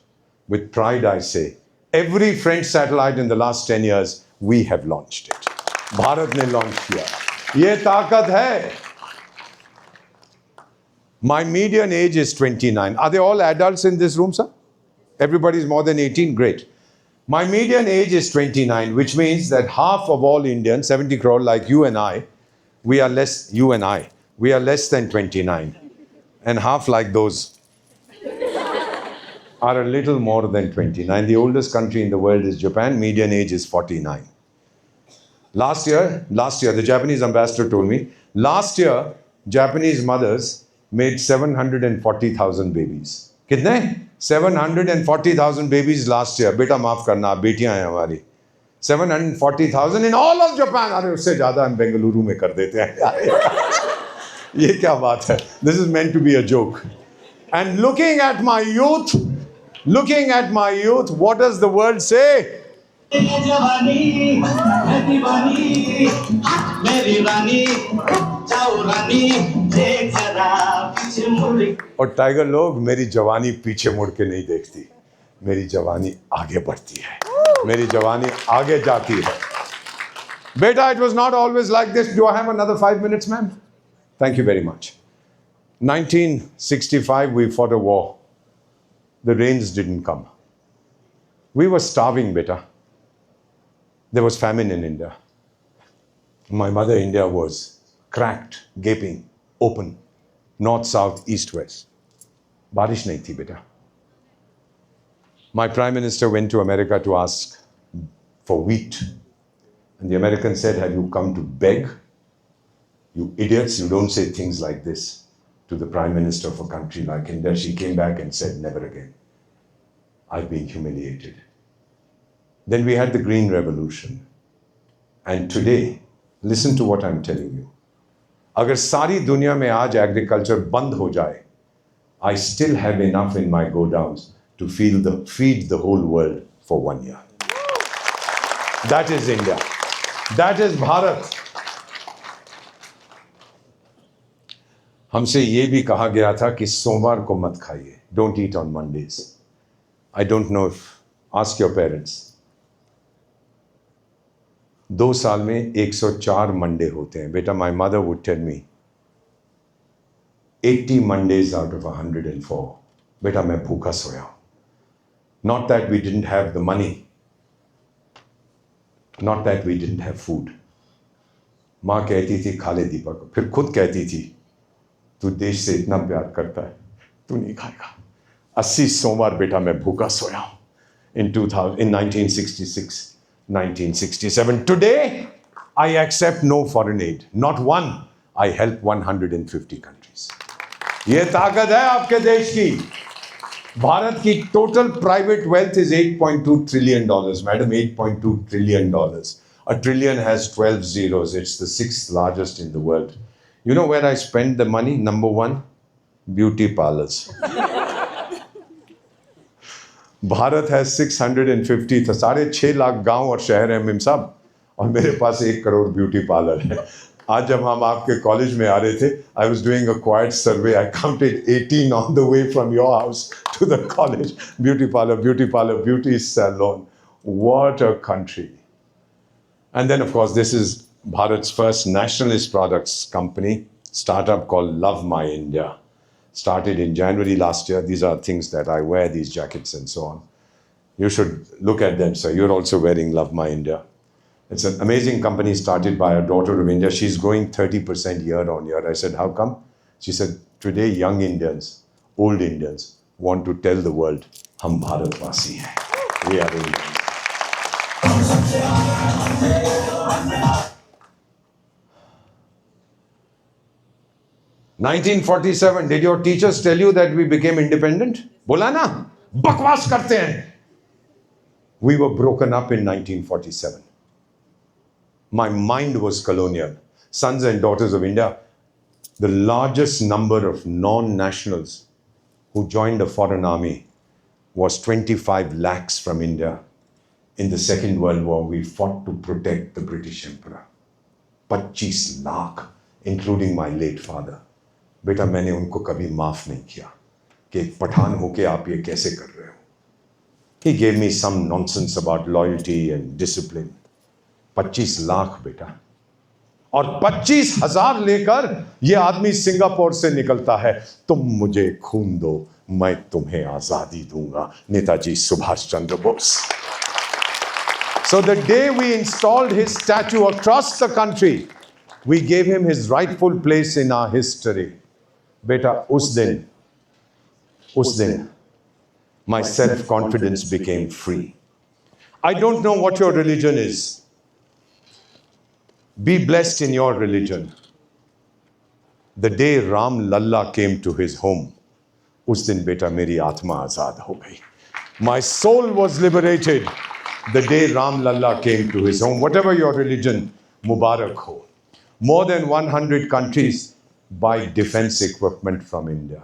with pride I say, every French satellite in the last 10 years, we have launched it. Bharat ने लॉन्च किया। ये ताकत है। My median age is 29. Are they all adults in this room, sir? Everybody is more than 18? Great. My median age is 29, which means that half of all Indians, 70 crore like you and I, we are less, you and I, we are less than 29. And half like those are a little more than 29. The oldest country in the world is Japan. Median age is 49. Last year, the Japanese ambassador told me, last year, Japanese mothers made 740,000 babies. कितने? 740,000 babies last year. बेटा माफ करना, आप बेटियां हैं हमारी। 740,000 in all of Japan. अरे उससे ज्यादा हम बेंगलुरु में कर देते हैं। ये क्या बात है? This is meant to be a joke. And looking at my youth, what does the world say? जवानी है दीवानी, मेरी रानी जाओ रानी, देख जरा पीछे मुड़। और टाइगर लोग, मेरी जवानी पीछे मुड़ के नहीं देखती, मेरी जवानी आगे बढ़ती है, मेरी जवानी आगे जाती है। बेटा, it was not always like this. Do I have another 5 minutes, ma'am? Thank you very much. 1965, we fought a war. The rains didn't come. We were starving, beta. There was famine in India. My mother India was cracked, gaping, open, north, south, east, west. बारिश नहीं थी बेटा. My prime minister went to America to ask for wheat. And the American said, have you come to beg? You idiots, you don't say things like this to the prime minister of a country like India. She came back and said, never again. I've been humiliated. Then we had the Green Revolution. And today, listen to what I'm telling you. अगर सारी दुनिया में आज एग्रीकल्चर बंद हो जाए, I still have enough in my godowns to feed the whole world for 1 year. That is India. That is Bharat. हमसे ये भी कहा गया था कि सोमवार को मत खाइए. Don't eat on Mondays. I don't know if, ask your parents. 2 साल में 104 मंडे होते हैं. बेटा, my mother would tell me 80 Mondays out of 104. बेटा, मैं भूखा सोया हूं. Not that we didn't have the money. Not that we didn't have food. माँ कहती थी खा ले दीपक, फिर खुद कहती थी तू देश से इतना प्यार करता है, तू नहीं खाएगा. 80 सोमवार बेटा मैं भूखा सोया हूं. In 1966, 1967. Today, I accept no foreign aid. Not one. I help 150 countries. ये ताकत है आपके देश की. भारत की total private wealth is $8.2 trillion. Madam, $8.2 trillion. A trillion has 12 zeros. It's the 6th largest in the world. You know where I spend the money? Number 1, beauty parlors. Bharat है 650 था, 6.5 लाख गांव और शहर है मिम साहब, और मेरे पास 1 करोड़ ब्यूटी पार्लर है। आज जब हम आपके कॉलेज में आ रहे थे, I was doing a quite survey, I counted 18 on the way from your house to the college. Beauty parlour, beauty parlour, beauty salon. What a country. And then of course this is Bharat's first nationalist products company, startup called Love My India. Started in January last year. These are things that I wear, these jackets and so on. You should look at them, sir. You're also wearing Love My India. It's an amazing company started by a daughter of India. She's growing 30% year on year. I said, how come? She said, today young Indians, old Indians want to tell the world, hum Bharatvasi hai. We are Indians. 1947, did your teachers tell you that we became independent? बोला ना, बकवास करते हैं। We were broken up in 1947. My mind was colonial. Sons and daughters of India, the largest number of non-nationals who joined a foreign army was 25 lakhs from India. In the Second World War, we fought to protect the British Emperor. 25 lakh, including my late father. बेटा मैंने उनको कभी माफ नहीं किया कि एक पठान होके आप ये कैसे कर रहे हो। He gave me some nonsense about loyalty and discipline. 25 lakh बेटा, और 25,000 लेकर ये आदमी सिंगापुर से निकलता है, तुम मुझे खून दो मैं तुम्हें आजादी दूंगा। Netaji Subhash Chandra Bose. So the day we installed his statue across the country, we gave him his rightful place in our history. Beta, उस दिन, my self-confidence became free. I don't know what your religion is. Be blessed in your religion. The day Ram Lalla came to his home, उस दिन बेटा मेरी आत्मा आजाद हो गई. My soul was liberated the day Ram Lalla came to his home. Whatever your religion, Mubarak ho. More than 100 countries buy defense equipment from India.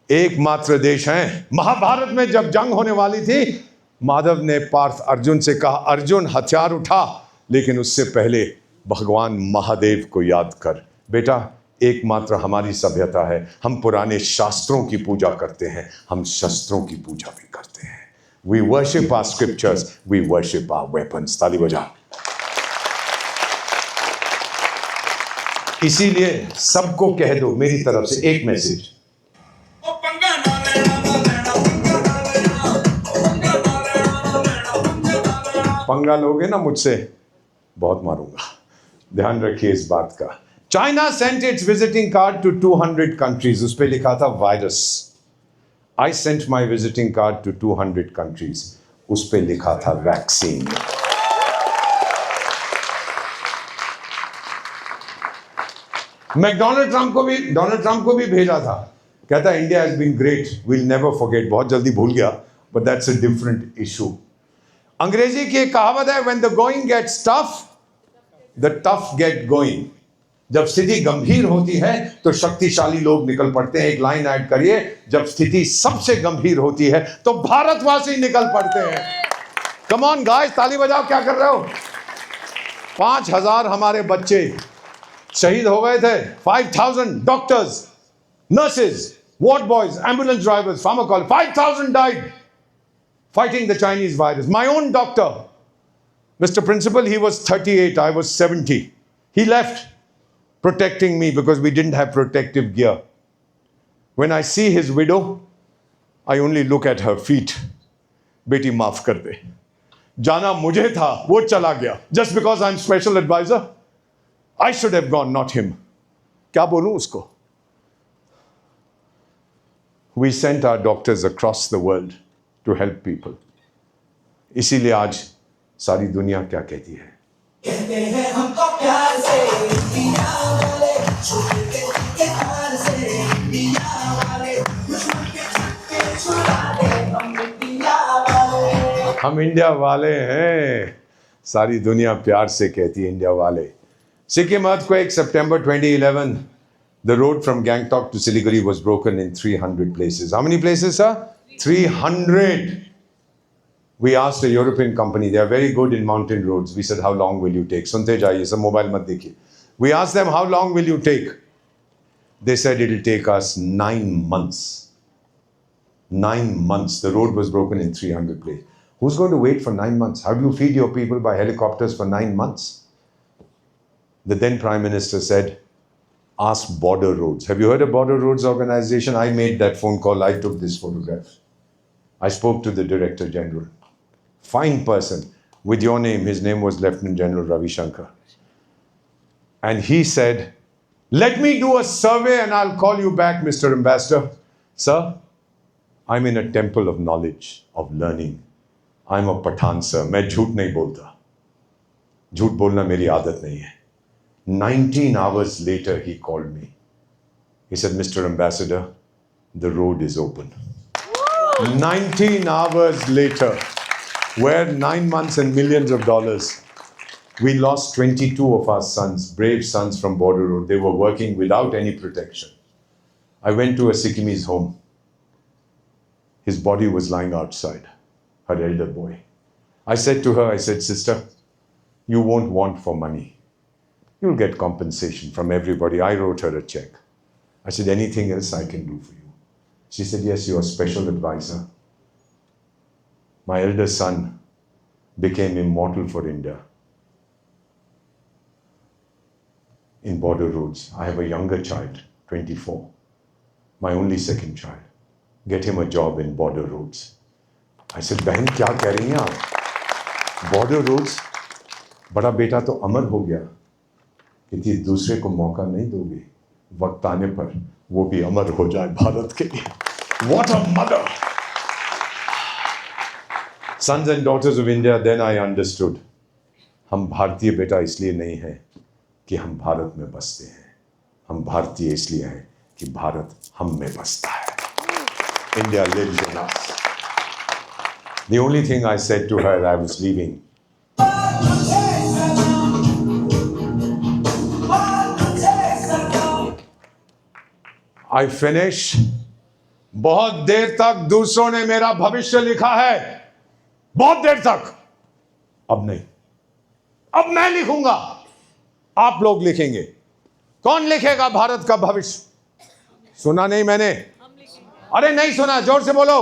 एकमात्र देश है, महाभारत में जब जंग होने वाली थी, माधव ने पार्थ अर्जुन से कहा, अर्जुन हथियार उठा, लेकिन उससे पहले भगवान महादेव को याद कर। बेटा, एकमात्र हमारी सभ्यता है, हम पुराने शास्त्रों की पूजा करते हैं, हम शस्त्रों की पूजा भी करते हैं। We worship our scriptures, we worship our weapons. ताली बजा। इसीलिए सबको कह दो मेरी तरफ से एक मैसेज, पंगा लोगे ना मुझसे बहुत मारूंगा, ध्यान रखिए इस बात का। China sent its visiting card to 200 countries, उस पे लिखा था virus. I sent my visiting card to 200 countries, उस पे लिखा था वैक्सीन। मैं डोनाल्ड ट्रंप को भी भेजा था, कहता India has been great, will never forget, बहुत जल्दी भूल गया, but that's a different issue. अंग्रेजी की एक कहावत है, when the going gets tough the tough get going. जब स्थिति गंभीर होती है तो शक्तिशाली लोग निकल पड़ते हैं। एक लाइन ऐड करिए, जब स्थिति सबसे गंभीर होती है तो भारतवासी निकल पड़ते हैं। कम ऑन गाइस, ताली बजाओ, क्या कर रहे हो? 5,000 हमारे बच्चे शहीद हो गए थे, 5,000 doctors, nurses, ward boys, ambulance drivers, फार्माकोल, 5,000 died fighting the Chinese virus. My own doctor, Mr. Principal, he was 38, I was 70. He left protecting me because we didn't have protective gear. When I see his widow, I only look at her feet. बेटी माफ कर दे, जाना मुझे था, वो चला गया, just because I'm special advisor. I should have gone, not him. क्या बोलूं उसको? We sent our doctors across the world to help people. इसीलिए आज सारी दुनिया क्या कहती है? कहते हैं हमको प्यार से इंडिया वाले, छुपके के हार से इंडिया वाले, दुश्मन के छक्के छुड़ा दे हम इंडिया वाले। हम इंडिया वाले हैं, सारी दुनिया प्यार से कहती है इंडिया वाले. Sikkim earthquake, September 2011. The road from Gangtok to Siliguri was broken in 300 places. How many places, sir? 300. We asked a European company, they are very good in mountain roads. We said, how long will you take? Sunte jaiye, sab mobile mat dekhiye. We asked them, how long will you take? They said, it will take us 9 months. 9 months. The road was broken in 300 places. Who's going to wait for 9 months? How do you feed your people by helicopters for 9 months? The then Prime Minister said, ask Border Roads. Have you heard of Border Roads organization? I made that phone call. I took this photograph. I spoke to the Director General. Fine person. With your name, his name was Lieutenant General Ravi Shankar. And he said, let me do a survey and I'll call you back, Mr. Ambassador. Sir, I'm in a temple of knowledge, of learning. I'm a Pathan, sir. मैं झूठ नहीं बोलता. झूठ बोलना मेरी आदत नहीं है. 19 hours later, he called me. He said, Mr. Ambassador, the road is open. 19 hours later, where 9 months and millions of dollars, we lost 22 of our sons, brave sons from Border Road. They were working without any protection. I went to a Sikkimese home. His body was lying outside, her elder boy. I said to her, I said, sister, you won't want for money. You'll get compensation from everybody. I wrote her a check. I said, anything else I can do for you? She said, yes, you're a special advisor. My elder son became immortal for India in Border Roads. I have a younger child, 24, my only second child. Get him a job in Border Roads. I said, बहन क्या कह रही हैं आप? Border Roads, बड़ा बेटा तो अमर हो गया, कि दूसरे को मौका नहीं दोगे, वक्त आने पर वो भी अमर हो जाए भारत के लिए. What a mother! Sons and daughters of India, then I understood. हम भारतीय बेटा इसलिए नहीं हैं कि हम भारत में बसते हैं. हम भारतीय इसलिए हैं कि भारत हम में बसता है. India lives in us. The only thing I said to her as I was leaving, I finish. बहुत देर तक दूसरों ने मेरा भविष्य लिखा है, बहुत देर तक. अब नहीं, अब मैं लिखूंगा, आप लोग लिखेंगे. कौन लिखेगा भारत का भविष्य? सुना नहीं मैंने? अरे नहीं सुना, जोर से बोलो.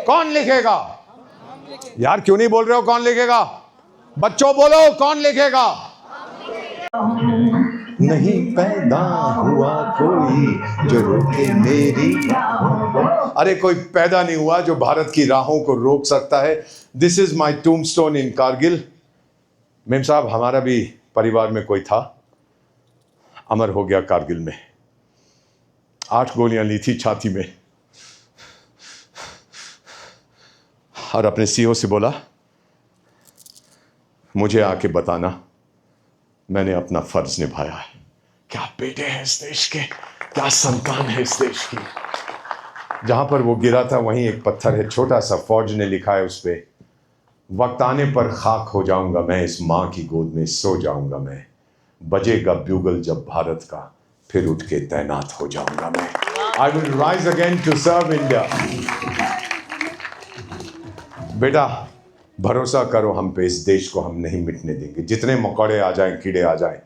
कौन लिखेगा? यार क्यों नहीं बोल रहे हो? कौन लिखेगा? बच्चों बोलो, कौन लिखेगा? नहीं पैदा हुआ कोई जो रोके मेरी राहों को. अरे कोई पैदा नहीं हुआ जो भारत की राहों को रोक सकता है. This is my tombstone in Kargil. Memsahib, हमारा भी परिवार में कोई था, अमर हो गया कारगिल में. 8 गोलियां ली थी छाती में, और अपने सीओ से बोला, मुझे आके बताना मैंने अपना फर्ज निभाया है. क्या बेटे हैं इस देश के, क्या संतान है इस देश की. जहां पर वो गिरा था वहीं एक पत्थर है, छोटा सा. फौज ने लिखा है उस पे, वक्त आने पर खाक हो जाऊंगा मैं, इस मां की गोद में सो जाऊंगा मैं. बजेगा ब्यूगल जब भारत का, फिर उठ के तैनात हो जाऊंगा मैं. I will rise again to serve India. बेटा भरोसा करो हम पे, इस देश को हम नहीं मिटने देंगे. जितने मकोड़े आ जाएं, कीड़े आ जाएं,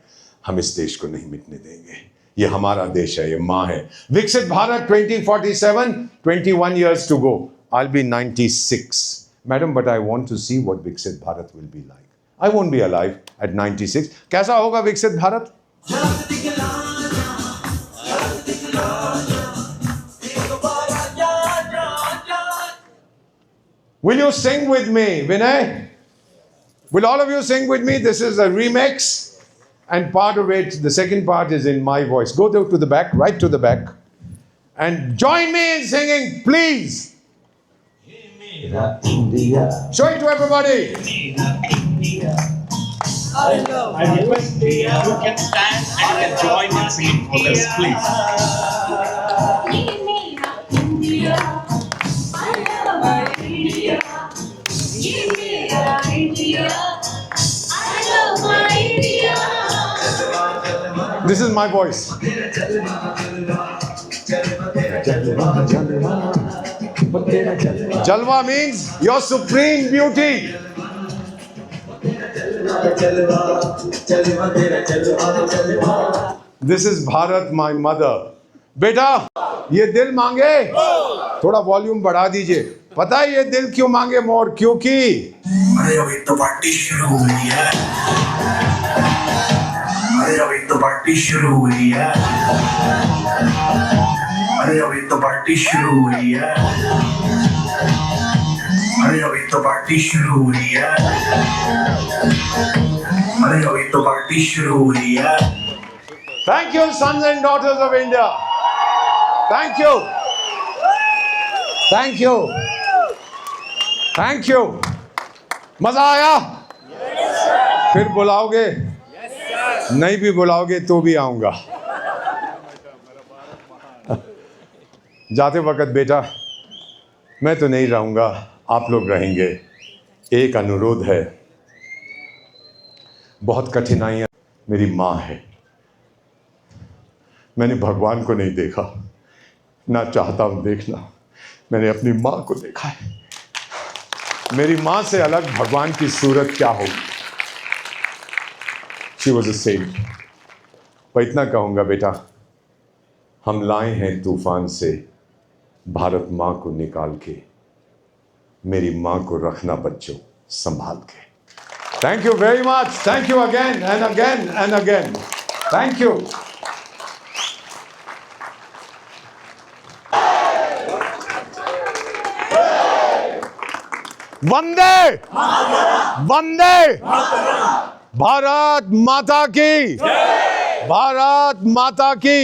हम इस देश को नहीं मिटने देंगे. ये हमारा देश है, ये माँ है. विकसित Bharat 2047, 21 years to go. I'll be 96. Madam, but I want to see what Viksit Bharat will be like. I won't be alive at 96. कैसा होगा विकसित Bharat? Will you sing with me, Vinay? Will all of you sing with me? This is a remix, and part of it, the second part is in my voice. Go to the back, right to the back, and join me in singing, please. Show it to everybody. I request you can stand and can join in singing for us, please. This is my voice. Jalwa means your supreme beauty. This is Bharat, my mother. बेटा, ये दिल मांगे, थोड़ा वॉल्यूम बढ़ा दीजिए. पता है ये दिल क्यों मांगे मोर? क्योंकि अरे अभी तो पार्टी शुरू हुई है. अरे अभी तो पार्टी शुरू हुई है. अरे अभी तो पार्टी शुरू हुई है. अरे अभी तो पार्टी शुरू हुई है. अरे अभी तो पार्टी शुरू हुई है. Thank you, sons and daughters of India. Thank you. Thank you. Thank you. मजा आया? फिर बुलाओगे? नहीं भी बुलाओगे तो भी आऊंगा. जाते वक्त बेटा, मैं तो नहीं रहूंगा, आप लोग रहेंगे. एक अनुरोध है. बहुत कठिनाइयां. मेरी माँ है. मैंने भगवान को नहीं देखा, ना चाहता हूं देखना. मैंने अपनी माँ को देखा है. मेरी माँ से अलग भगवान की सूरत क्या होगी? She was a saint. पर इतना कहूँगा बेटा, हम लाए हैं तूफान से भारत माँ को निकाल के. मेरी माँ को रखना बच्चों संभाल के. Thank you very much. Thank you again and again and again. Thank you. वंदे वंदे भारत माता की, भारत माता की.